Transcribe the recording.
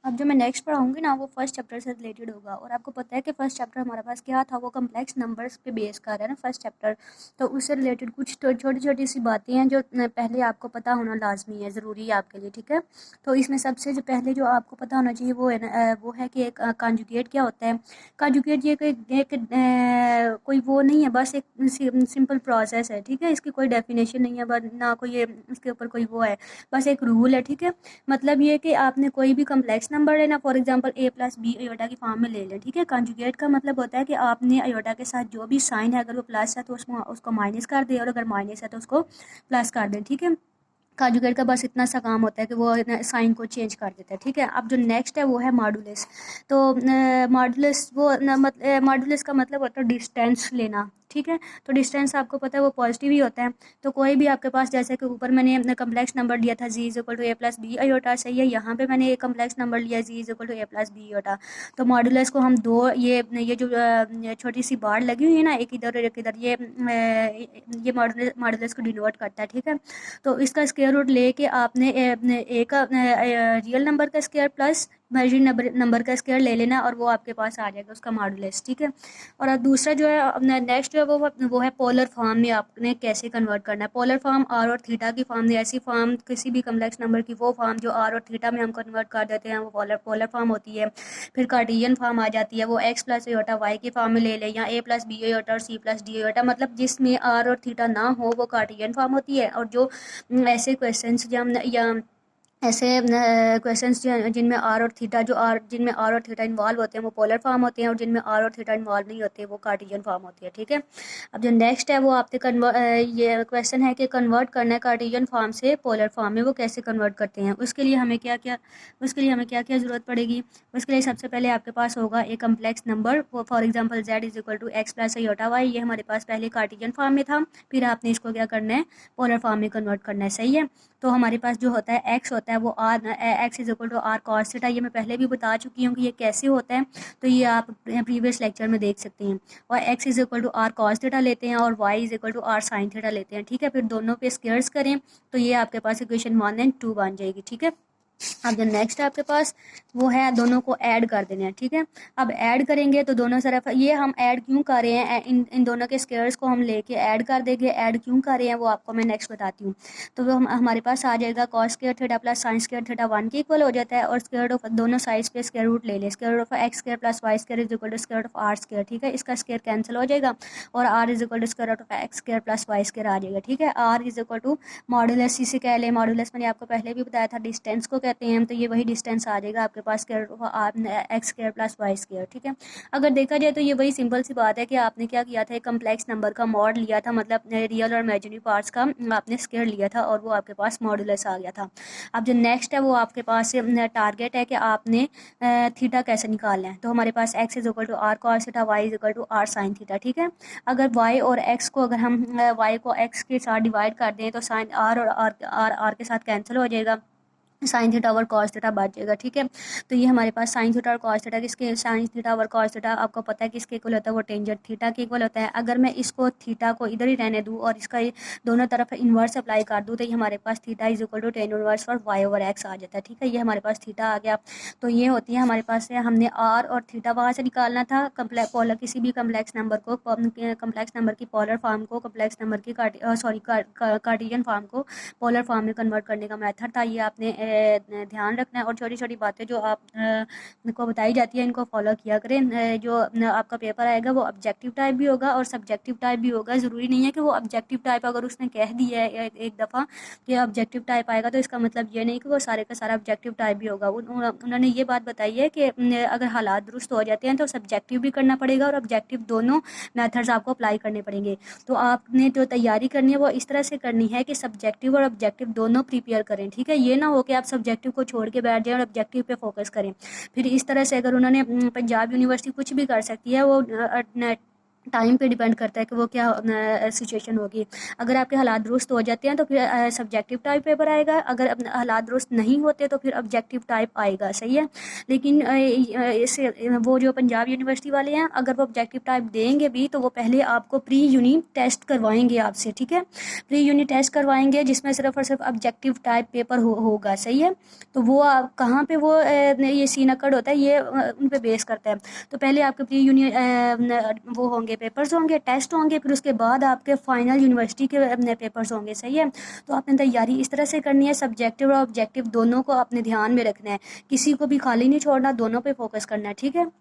अब जो मैं नेक्स्ट पढ़ाऊँगी ना वो फर्स्ट चैप्टर से रिलेटेड होगा। और आपको पता है कि फर्स्ट चैप्टर हमारे पास क्या था, वो कम्प्लेक्स नंबर्स पे बेस कर रहा है ना फर्स्ट चैप्टर। तो उससे रिलेटेड कुछ छोटी छोटी सी बातें हैं जो पहले आपको पता होना लाजमी है, ज़रूरी है आपके लिए, ठीक है। तो इसमें सबसे जो पहले जो आपको पता होना चाहिए वो है ना, वो है कि एक कॉन्जुगेट क्या होता है। कॉन्जुगेट ये कोई वो नहीं है, बस एक सिंपल प्रोसेस है, ठीक है। इसकी कोई डेफिनेशन नहीं है, बट ना कोई ये इसके ऊपर कोई वो है, बस एक रूल है, ठीक है। मतलब ये कि आपने कोई भी कम्प्लेक्स नंबर लेना, for example a plus b iota की फॉर्म में ले लें, ठीक है। कॉन्जुगेट का मतलब होता है कि आपने अयोटा के साथ जो भी साइन है, अगर वो प्लस है तो उसको माइनस कर दें, और अगर माइनस है तो उसको प्लस कर दें, ठीक है। कॉन्जुगेट का बस इतना सा काम होता है कि वो साइन को चेंज कर देता है, ठीक है। अब जो नेक्स्ट है वो है मॉडुलस। तो मॉडुलस मॉडुलस का मतलब होता है डिस्टेंस लेना, ठीक है। तो डिस्टेंस आपको पता है वो पॉजिटिव ही होता है। तो कोई भी आपके पास, जैसे कि ऊपर मैंने अपना कम्प्लेक्स नंबर दिया था z is equal to a plus b iota, सही है। यहाँ पे मैंने एक कम्प्लेक्स नंबर लिया z is equal to a plus b iota. तो मॉडुलस को हम दो, ये जो छोटी सी बार लगी हुई है ना, एक इधर और एक इधर, ये मॉडुलस को डिनोट करता है, ठीक है। तो इसका स्क्वायर रूट लेके आपने एक रियल नंबर का स्क्वायर प्लस इमेजिनरी नंबर का स्क्वायर ले लेना, और वो आपके पास आ जाएगा उसका मॉडुलस, ठीक है। और अब दूसरा जो है नेक्स्ट जो है वो है पोलर फॉर्म में आपने कैसे कन्वर्ट करना है। पोलर फॉर्म आर और थीटा की फॉर्म में, ऐसी फॉर्म किसी भी कम्प्लेक्स नंबर की वो फॉर्म जो आर और थीटा में हम कन्वर्ट कर देते हैं, वो पोलर फॉर्म होती है। फिर कार्टेशियन फॉर्म आ जाती है, वो एक्स प्लस एयोटा वाई की फॉर्म में ले लें, या ए प्लस बी एयोटा और सी प्लस डी एयोटा, मतलब जिसमें आर और थीटा ना हो वो कार्टेशियन फॉर्म होती है। और जो ऐसे क्वेश्चंस या ऐसे क्वेश्चंस जिनमें आर और थीटा जिनमें आर और थीटा इन्वॉल्व होते हैं वो पोलर फॉर्म होते हैं, और जिनमें आर और थीटा इन्वॉल्व नहीं होते वो कार्टेशियन फॉर्म होती है, ठीक है। अब जो नेक्स्ट है वो आपके ये क्वेश्चन है कि कन्वर्ट करना है कार्टेशियन फॉर्म से पोलर फॉर्म में, वो कैसे कन्वर्ट करते हैं। उसके लिए हमें क्या क्या ज़रूरत पड़ेगी। उसके लिए सबसे पहले आपके पास होगा एक complex number, for example z is equal to x plus iota y, ये हमारे पास पहले कार्टेशियन फॉर्म में था। फिर आपने इसको क्या करना है, पोलर फॉर्म में कन्वर्ट करना है, सही है। तो हमारे पास जो होता है एक्स होता है वो x is equal to r cos theta, ये मैं पहले भी बता चुकी हूँ कि ये कैसे होता है। तो ये आप प्रीवियस लेक्चर में देख सकते हैं। और x is equal to r cos theta लेते हैं, और y is equal to r sign theta लेते हैं, ठीक है। फिर दोनों पे स्क्वायर्स करें तो ये आपके पास इक्वेशन 1 एंड 2 बन जाएगी, ठीक है। अब जो नेक्स्ट है आपके पास वो है दोनों को ऐड कर देना है, ठीक है। अब ऐड करेंगे तो दोनों तरफ ये हम ऐड क्यों कर रहे हैं, इन दोनों के स्क्वायर्स को हम लेके ऐड कर देंगे। ऐड क्यों कर रहे हैं वो आपको मैं नेक्स्ट बताती हूँ। तो वो हमारे पास आ जाएगा cos square theta plus sine square theta 1 के इक्वल हो जाता है। और स्क्वायर ऑफ दोनों साइड्स पे स्क्वायर रूट ले लें, square of x square plus y square is equal to square of r square, ठीक है। इसका स्क्वायर कैंसिल हो जाएगा और r is equal to square of x square plus y square आ जाएगा, ठीक है। R is equal to modulus, इसे कह लें मॉडुलस, मैंने आपको पहले भी बताया था डिस्टेंस को कहते हैं। तो ये वही डिस्टेंस आ जाएगा आपके पास x square plus y square, ठीक है। अगर देखा जाए तो ये वही सिंपल सी बात है कि आपने क्या किया था, एक कम्प्लेक्स नंबर का मॉड लिया था, मतलब रियल और इमेजिनरी पार्ट्स का आपने स्क्वायर लिया था, और वो आपके पास मॉडुलस आ गया था। अब जो नेक्स्ट है वो आपके पास टारगेट है कि आपने थीटा कैसे निकालना है। तो हमारे पास x is equal to r cos theta, y is equal to r sign theta, ठीक है। अगर वाई और एक्स को, अगर हम वाई को एक्स के साथ डिवाइड कर दें तो साइन आर और आर के साथ कैंसिल हो जाएगा, sine theta over cos theta बच जाएगा, ठीक है। तो ये हमारे पास साइन थीटा और कॉस थीटा किसके, sine theta over cos theta आपको पता है किसके इक्वल होता है, वो टेंजेंट थीटा के इक्वल होता है। अगर मैं इसको थीटा को इधर ही रहने दूँ और इसका दोनों तरफ इन्वर्स अप्लाई कर दूँ तो ये हमारे पास theta is equal to tan inverse for y over x आ जाता है, ठीक है। ये हमारे पास थीटा आ गया। तो ये होती है हमारे पास है, हमने आर और थीटा वहाँ से निकालना था। पोलर किसी भी कम्प्लेक्स नंबर को, कम्प्लेक्स नंबर की पोलर फॉर्म को कम्प्लेक्स नंबर की कार्टेशियन फॉर्म को पोलर फॉर्म में कन्वर्ट करने का मेथड था। ये आपने ध्यान रखना है, और छोटी छोटी बातें जो आप को बताई जाती है इनको फॉलो किया करें। जो आपका पेपर आएगा वो ऑब्जेक्टिव टाइप भी होगा और सब्जेक्टिव टाइप भी होगा। ज़रूरी नहीं है कि वो ऑब्जेक्टिव टाइप अगर उसने कह दिया है एक दफ़ा कि ऑब्जेक्टिव टाइप आएगा तो इसका मतलब ये नहीं कि वो सारे का सारा ऑब्जेक्टिव टाइप भी होगा। उन्होंने ये बात बताई है कि अगर हालात दुरुस्त हो जाते हैं तो सब्जेक्टिव भी करना पड़ेगा और ऑब्जेक्टिव, दोनों मेथड्स आपको अप्लाई करने पड़ेंगे। तो आपने जो तैयारी करनी है वो इस तरह से करनी है कि सब्जेक्टिव और ऑब्जेक्टिव दोनों प्रिपेयर करें, ठीक है। ये ना हो कि आप सब्जेक्टिव को छोड़ के बैठ जाएं और ऑब्जेक्टिव पे फोकस करें। फिर इस तरह से अगर उन्होंने पंजाब यूनिवर्सिटी कुछ भी कर सकती है, वो टाइम पे डिपेंड करता है कि वो क्या सिचुएशन होगी। अगर आपके हालात दुरुस्त हो जाते हैं तो फिर सब्जेक्टिव टाइप पेपर आएगा, अगर हालात दुरुस्त नहीं होते तो फिर ऑब्जेक्टिव टाइप आएगा, सही है। लेकिन इससे वो जो पंजाब यूनिवर्सिटी वाले हैं, अगर वो ऑब्जेक्टिव टाइप देंगे भी तो वो पहले आपको प्री यूनी टेस्ट करवाएंगे आपसे, ठीक है। प्री यूनी टेस्ट करवाएंगे जिसमें सिर्फ और सिर्फ ऑब्जेक्टिव टाइप पेपर होगा, सही है। तो वो आप कहाँ पे वो ये सीनकड होता है, ये उन पे बेस करता है। तो पहले आपके प्री यूनि वो होंगे, पेपर्स होंगे, टेस्ट होंगे, फिर उसके बाद आपके फाइनल यूनिवर्सिटी के पेपर्स होंगे, सही है। तो आपने तैयारी इस तरह से करनी है, सब्जेक्टिव और ऑब्जेक्टिव दोनों को अपने ध्यान में रखना है, किसी को भी खाली नहीं छोड़ना, दोनों पे फोकस करना है, ठीक है।